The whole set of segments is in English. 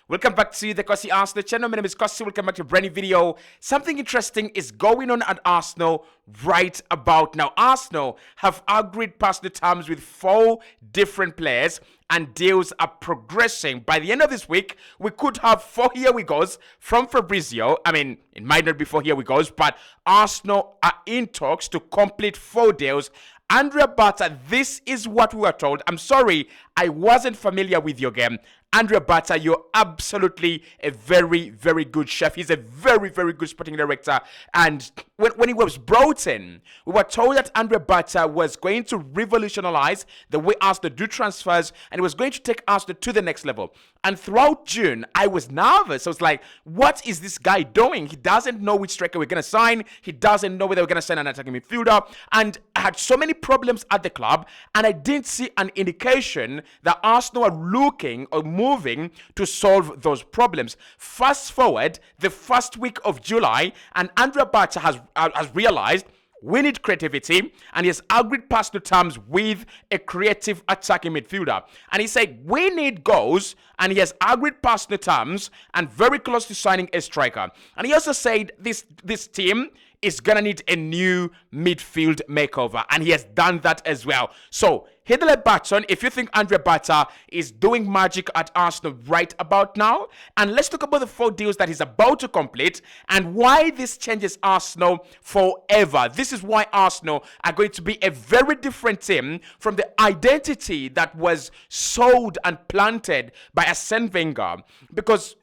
Welcome back to the Cossy Arsenal channel. My name is Cossy. Welcome back to a brand new video. Something interesting is going on at Arsenal right about now. Arsenal have agreed personal terms with 4 different players and deals are progressing. By the end of this week, we could have 4 here we goes from Fabrizio. I mean, it might not be 4 here we goes, but Arsenal are in talks to complete 4 deals. Andrea Bata, this is what we were told. I'm sorry, I wasn't familiar with your game. Andrea Bata, you're absolutely a very, very good chef. He's a very, very good sporting director. And when he was brought in, we were told that Andrea Bata was going to revolutionize the way Arsenal do transfers, and he was going to take Arsenal to the next level. And throughout June, I was nervous. I was like, what is this guy doing? He doesn't know which striker we're going to sign. He doesn't know whether we're going to sign an attacking midfielder. And I had so many problems at the club, and I didn't see an indication that Arsenal are looking or moving to solve those problems. Fast forward the first week of July, and Andrea Bata has realized we need creativity, and he has agreed personal terms with a creative attacking midfielder. And he said we need goals, and he has agreed personal terms and very close to signing a striker. And he also said this team is gonna need a new midfield makeover, and he has done that as well. So hit the like button if you think Andrea Bata is doing magic at Arsenal right about now. And let's talk about the 4 deals that he's about to complete and why this changes Arsenal forever. This is why Arsenal are going to be a very different team from the identity that was sold and planted by Arsene Wenger. Because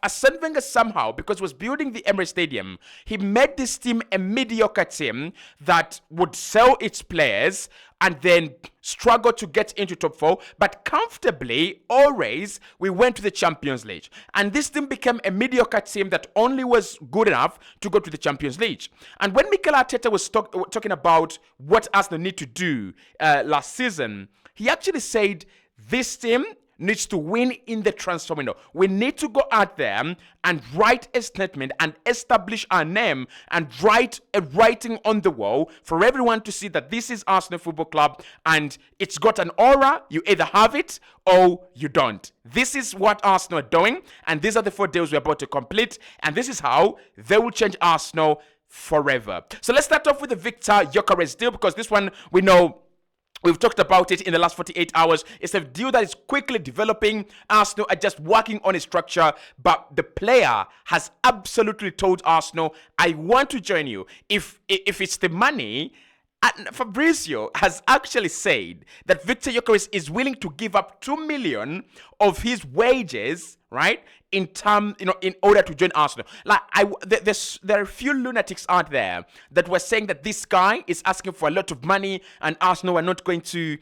Arsene Wenger somehow, because he was building the Emirates Stadium, he made this team a mediocre team that would sell its players and then struggle to get into top 4, but comfortably, always, we went to the Champions League. And this team became a mediocre team that only was good enough to go to the Champions League. And when Mikel Arteta was talking about what Arsenal need to do last season, he actually said this team needs to win in the transfer window. We need to go out there and write a statement and establish our name and write a writing on the wall for everyone to see that this is Arsenal Football Club and it's got an aura. You either have it or you don't. This is what Arsenal are doing, and these are the 4 deals we're about to complete, and this is how they will change Arsenal forever. So let's start off with the Victor Gyokerez deal, because this one we know we've talked about it in the last 48 hours. It's a deal that is quickly developing. Arsenal are just working on a structure, but the player has absolutely told Arsenal, I want to join you. If it's the money, and Fabrizio has actually said that Victor Gyokerez is willing to give up 2 million of his wages, right? In order to join Arsenal. Like there are a few lunatics out there that were saying that this guy is asking for a lot of money and Arsenal are not going to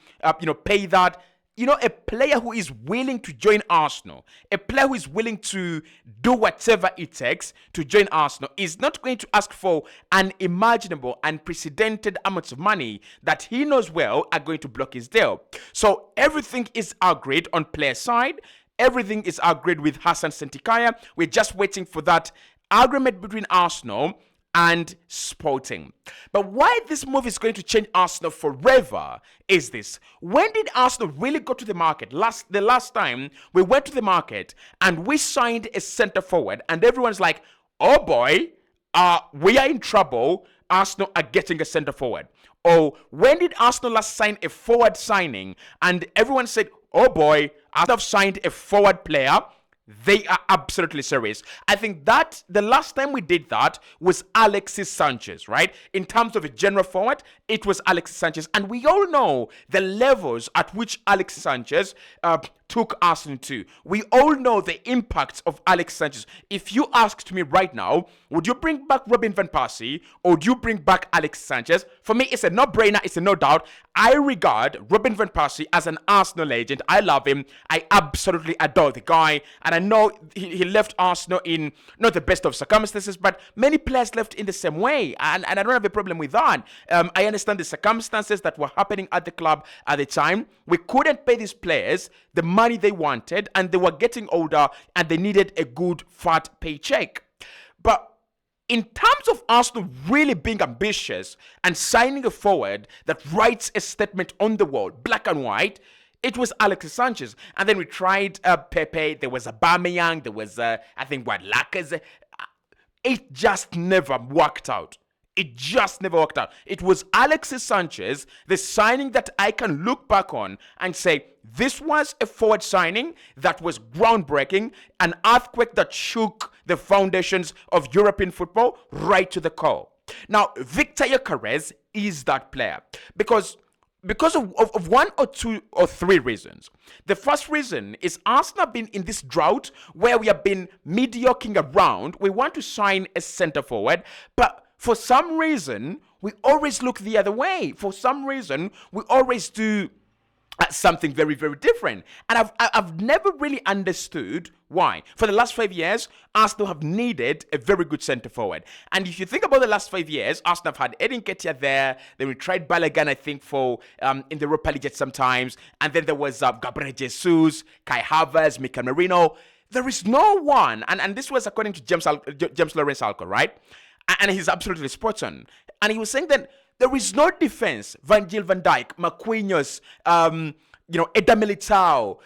pay that. A player who is willing to join Arsenal, a player who is willing to do whatever it takes to join Arsenal is not going to ask for unimaginable, unprecedented amounts of money that he knows well are going to block his deal. So everything is agreed on player side. Everything is agreed with Hassan Sentikaya. We're just waiting for that agreement between Arsenal and Sporting. But why this move is going to change Arsenal forever is this. When did Arsenal really go to the market? The last time we went to the market and we signed a center forward and everyone's like, oh boy, we are in trouble. Arsenal are getting a center forward. Or when did Arsenal last sign a forward signing and everyone said, oh boy, Arsenal have signed a forward player. They are absolutely serious. I think that the last time we did that was Alexis Sanchez, right? In terms of a general forward, it was Alexis Sanchez. And we all know the levels at which Alexis Sanchez took Arsenal to. We all know the impact of Alexis Sanchez. If you asked me right now, would you bring back Robin van Persie or would you bring back Alexis Sanchez? For me, it's a no-brainer. It's a no doubt. I regard Robin van Persie as an Arsenal legend. I love him. I absolutely adore the guy. And I know he left Arsenal in not the best of circumstances, but many players left in the same way. And I don't have a problem with that. I understand the circumstances that were happening at the club at the time. We couldn't pay these players the money they wanted, and they were getting older, and they needed a good fat paycheck. But in terms of Arsenal really being ambitious and signing a forward that writes a statement on the wall, black and white, It was Alexis Sanchez. And then we tried Pepe. There was Aubameyang. There was, I think, Lacazette. It just never worked out. It just never worked out. It was Alexis Sanchez, the signing that I can look back on and say, this was a forward signing that was groundbreaking, an earthquake that shook the foundations of European football right to the core. Now, Victor Gyokerez is that player because of one or two or three reasons. The first reason is Arsenal have been in this drought where we have been mediocring around. We want to sign a centre forward, but for some reason, we always look the other way. For some reason, we always do something very, very different. And I've never really understood why. For the last 5 years, Arsenal have needed a very good centre forward. And if you think about the last 5 years, Arsenal have had Edin Ketia there. Then we tried Balogun, I think, for in the Europa League sometimes. And then there was Gabriel Jesus, Kai Havertz, Mikel Merino. There is no one, and this was according to James Lawrence Alcott, right? And he's absolutely spot on. And he was saying that there is no defense. Virgil van Dijk, Marquinhos, Eder Militao,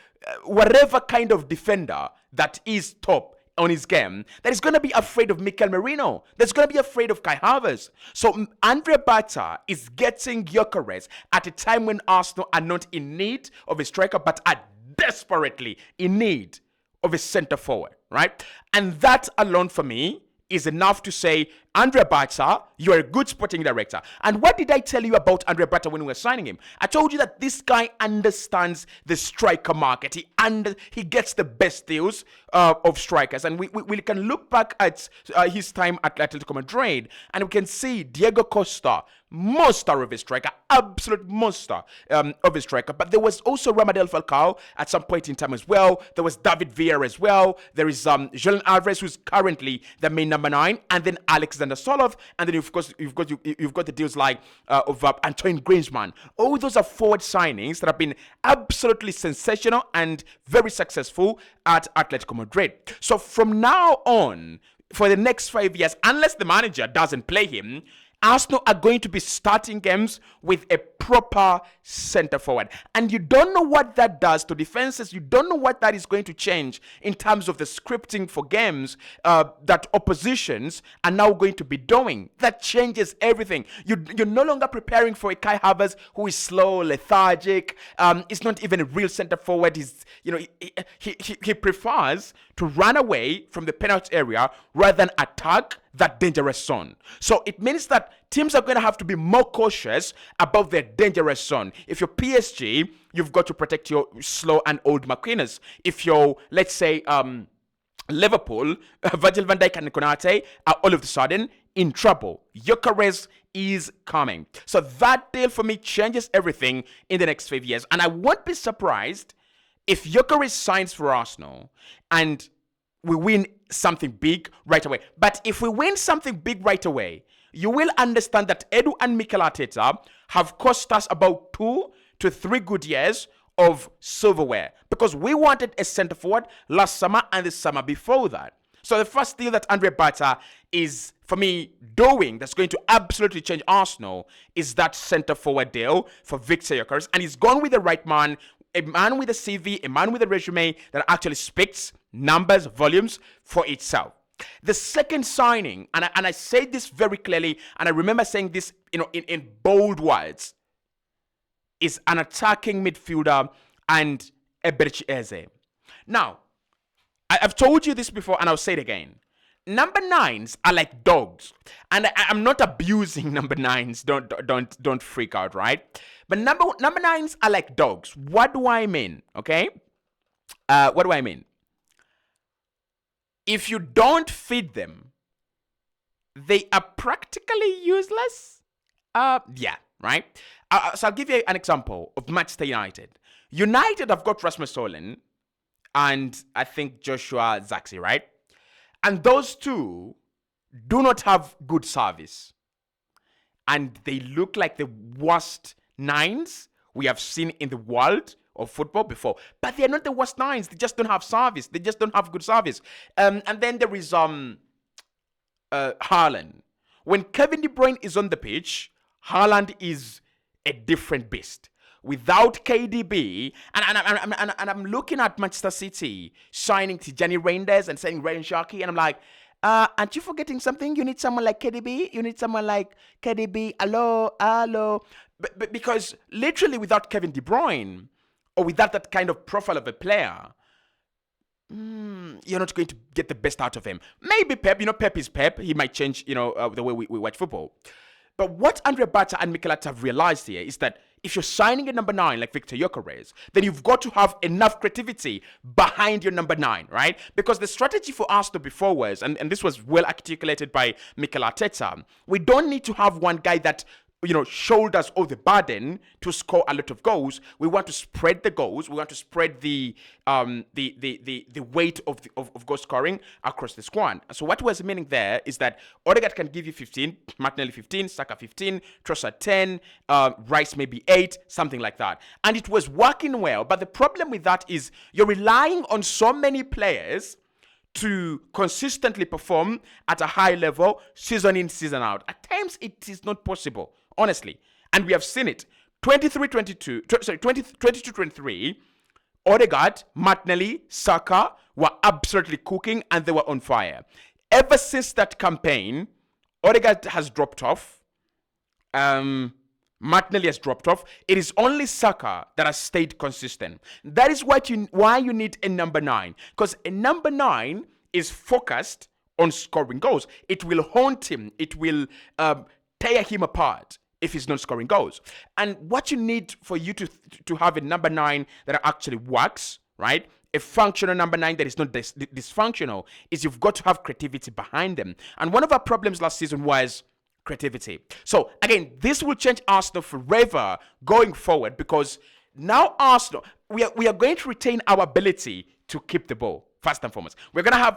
whatever kind of defender that is top on his game, that is going to be afraid of Mikel Merino. That's going to be afraid of Kai Havertz. So Andre Bata is getting Gyokerez at a time when Arsenal are not in need of a striker, but are desperately in need of a centre forward, right? And that alone for me is enough to say, Andre Bata, you're a good sporting director. And what did I tell you about Andre Bata when we were signing him? I told you that this guy understands the striker market. He gets the best deals of strikers. And we can look back at his time at Atletico Madrid, and we can see Diego Costa, monster of a striker, absolute monster of a striker. But there was also Ramadel Falcao at some point in time as well. There was David Villa as well. There is Julian Alvarez, who's currently the main number 9, and then Alexander Soloth, and then of course you've got the deals like of Antoine Griezmann. All those are forward signings that have been absolutely sensational and very successful at Atletico Madrid. So from now on, for the next 5 years, unless the manager doesn't play him, Arsenal are going to be starting games with a proper centre forward. And you don't know what that does to defenses. You don't know what that is going to change in terms of the scripting for games that oppositions are now going to be doing. That changes everything. You're no longer preparing for a Kai Havertz who is slow, lethargic. It's not even a real centre forward. He prefers to run away from the penalty area rather than attack that dangerous zone. So it means that teams are going to have to be more cautious about their dangerous zone. If you're PSG, you've got to protect your slow and old Marquinhos. If you're, let's say, Liverpool, Virgil van Dijk and Konate are all of a sudden in trouble. Gyokerez is coming. So that deal for me changes everything in the next 5 years. And I won't be surprised if Gyokerez signs for Arsenal and we win something big right away. But if we win something big right away, you will understand that Edu and Mikel Arteta have cost us about 2 to 3 good years of silverware, because we wanted a centre forward last summer and the summer before that. So the first deal that Andre Bata is, for me, doing that's going to absolutely change Arsenal is that centre forward deal for Victor Gyokerez. And he's gone with the right man, a man with a CV, a man with a resume that actually speaks numbers, volumes for itself. The second signing, and I say this very clearly, and I remember saying this, in bold words, is an attacking midfielder and Eberechi Eze. Now, I've told you this before, and I'll say it again. Number 9s are like dogs, and I'm not abusing number 9s. Don't freak out, right? But number 9s are like dogs. What do I mean? Okay, what do I mean? If you don't feed them, they are practically useless. Yeah, right. So I'll give you an example of Manchester United. United have got Rasmus Højlund and I think Joshua Zirkzee, right? And those two do not have good service. And they look like the worst 9s we have seen in the world of football before. But they're not the worst 9s. They just don't have service. They just don't have good service. And then there is Haaland. When Kevin De Bruyne is on the pitch, Haaland is a different beast. without KDB, and I'm looking at Manchester City signing Tijani Reinders and signing Ryan Sharkey, and I'm like, aren't you forgetting something? You need someone like KDB. You need someone like KDB. Hello. Because literally without Kevin De Bruyne, or without that kind of profile of a player, you're not going to get the best out of him. Maybe Pep, Pep is Pep. He might change, the way we watch football. But what Andre Bata and Mikel Arteta have realized here is that if you're signing a number 9 like Victor Gyokerez, then you've got to have enough creativity behind your number 9, right? Because the strategy for Arsenal before was, and this was well articulated by Mikel Arteta, we don't need to have one guy that shoulders all the burden to score a lot of goals. We want to spread the goals. We want to spread the weight of goal scoring across the squad. So what was meaning there is that Odegaard can give you 15, Martinelli 15, Saka 15, Trossard 10, Rice maybe 8, something like that. And it was working well. But the problem with that is you're relying on so many players to consistently perform at a high level, season in, season out. At times, it is not possible, honestly. And we have seen it. 22-23, Odegaard, Martinelli, Saka were absolutely cooking and they were on fire. Ever since that campaign, Odegaard has dropped off. Martinelli has dropped off. It is only Saka that has stayed consistent. That is why you need a number 9. Because a number 9 is focused on scoring goals. It will haunt him. It will tear him apart if he's not scoring goals. And what you need for you to have a number 9 that actually works, right? A functional number 9 that is not dysfunctional, is you've got to have creativity behind them. And one of our problems last season was creativity. So again, this will change Arsenal forever going forward, because now Arsenal, we are going to retain our ability to keep the ball first and foremost. We're going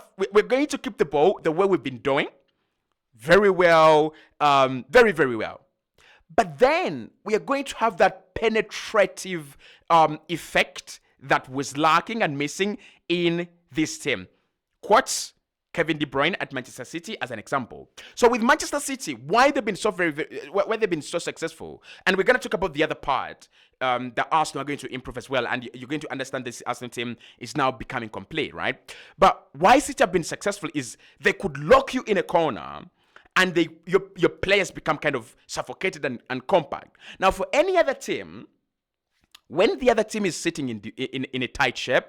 to keep the ball the way we've been doing very well, very, very well. But then we are going to have that penetrative effect that was lacking and missing in this team. Quotes Kevin De Bruyne at Manchester City as an example. So with Manchester City, why they've been so why they've been so successful, and we're going to talk about the other part that Arsenal are going to improve as well, and you're going to understand this Arsenal team is now becoming complete, right? But why City have been successful is they could lock you in a corner, and your players become kind of suffocated and compact. Now, for any other team, when the other team is sitting in a tight shape,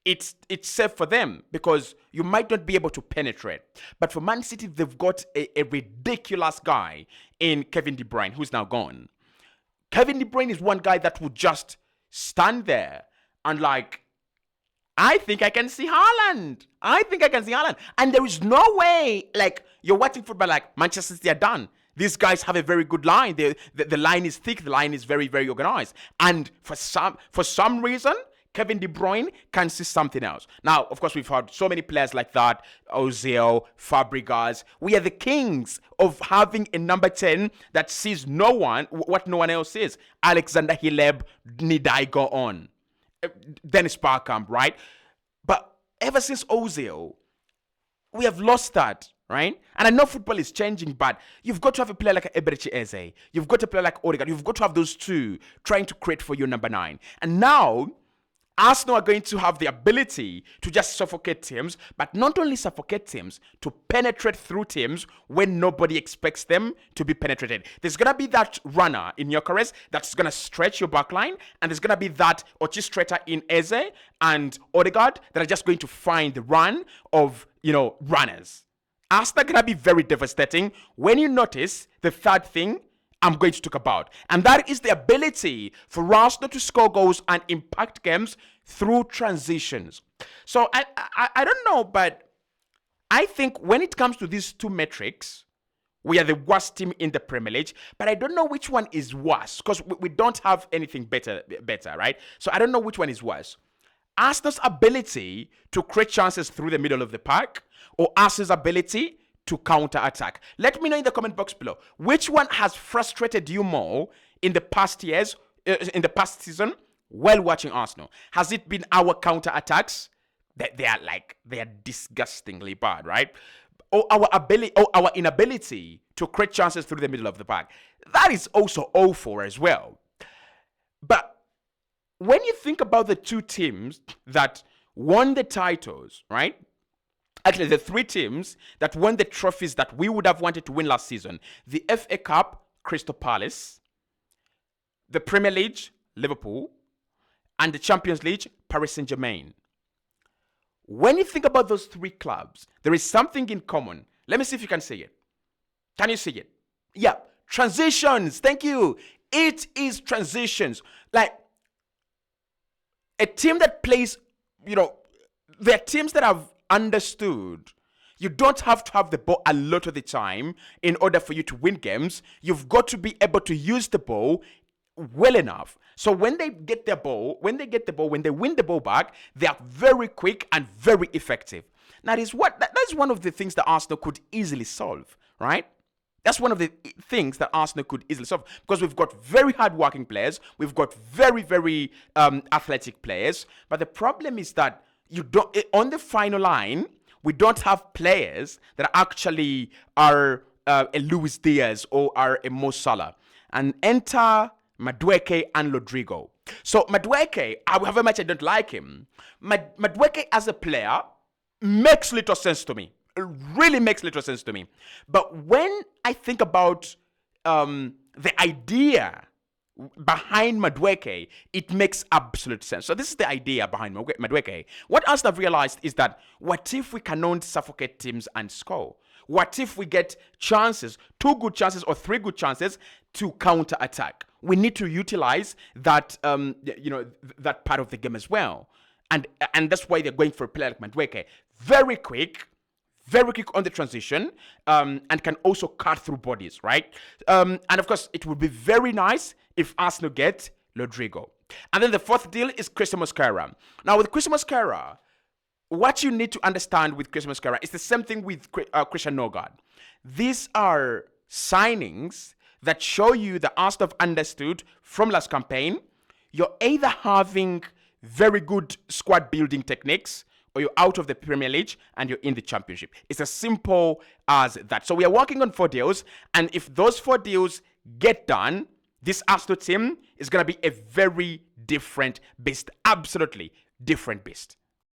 it's safe for them because you might not be able to penetrate. But for Man City, they've got a ridiculous guy in Kevin De Bruyne, who's now gone. Kevin De Bruyne is one guy that would just stand there and I think I can see Haaland. And there is no way, you're watching football Manchester City are done. These guys have a very good line. The line is thick. The line is very, very organized. And for some reason, Kevin De Bruyne can see something else. Now, of course, we've had so many players like that. Ozil, Fabregas. We are the kings of having a number 10 that sees what no one else sees. Alexander Hileb, need I go on? Dennis Bergkamp, right? But ever since Ozil, we have lost that, right? And I know football is changing, but you've got to have a player like Eberechi Eze. You've got a player like Odegaard. You've got to have those two trying to create for your number 9. And now, Arsenal are going to have the ability to just suffocate teams, but not only suffocate teams, to penetrate through teams when nobody expects them to be penetrated. There's going to be that runner in Gyokerez that's going to stretch your backline, and there's going to be that orchestrator in Eze and Odegaard that are just going to find the run of, runners. Arsenal are going to be very devastating when you notice the third thing I'm going to talk about. And that is the ability for Arsenal to score goals and impact games through transitions. So I don't know, but I think when it comes to these two metrics, we are the worst team in the Premier League, but I don't know which one is worse because we don't have anything better, right? So I don't know which one is worse. Arsenal's ability to create chances through the middle of the park, or Arsenal's ability to counter-attack. Let me know in the comment box below. Which one has frustrated you more in the past years, in the past season, while watching Arsenal? Has it been our counter-attacks? They are disgustingly bad, right? Or our inability to create chances through the middle of the park. That is also awful as well. But when you think about the two teams that won the titles, right? Actually, the three teams that won the trophies that we would have wanted to win last season: the FA Cup, Crystal Palace; the Premier League, Liverpool; and the Champions League, Paris Saint-Germain. When you think about those three clubs, there is something in common. Let me see if you can see it. Can you see it? Yeah. Transitions. Thank you. It is transitions. Like a team that plays, there are teams that have understood you don't have to have the ball a lot of the time in order for you to win games. You've got to be able to use the ball well enough. So when they get the ball, when they win the ball back, they are very quick and very effective. Now, that's one of the things that Arsenal could easily solve, right? That's one of the things that Arsenal could easily solve, because we've got very hard-working players, we've got very, very athletic players. But the problem is that on the final line, we don't have players that actually are a Luis Diaz or are a Mo Salah. And enter Madueke and Rodrigo. So Madueke, however much I don't like him, Madueke as a player makes little sense to me. It really makes little sense to me. But when I think about the idea behind Madueke, it makes absolute sense. So this is the idea behind Madueke. What else I've realized is that, what if we cannot suffocate teams and score? What if we get chances, 2 good chances or 3 good chances to counter attack? We need to utilize that, that part of the game as well. And that's why they're going for a player like Madueke. Very quick on the transition, and can also cut through bodies, right? And of course, it would be very nice if Arsenal get Rodrigo. And then the fourth deal is Christian Mosquera. Now, with Christian Mosquera, what you need to understand with Christian Mosquera is the same thing with Christian Nogard. These are signings that show you that Arsenal have understood from last campaign, you're either having very good squad building techniques, or you're out of the Premier League and you're in the Championship. It's as simple as that. So we are working on 4 deals, and if those 4 deals get done, this Arsenal team is going to be a very different beast. Absolutely different beast.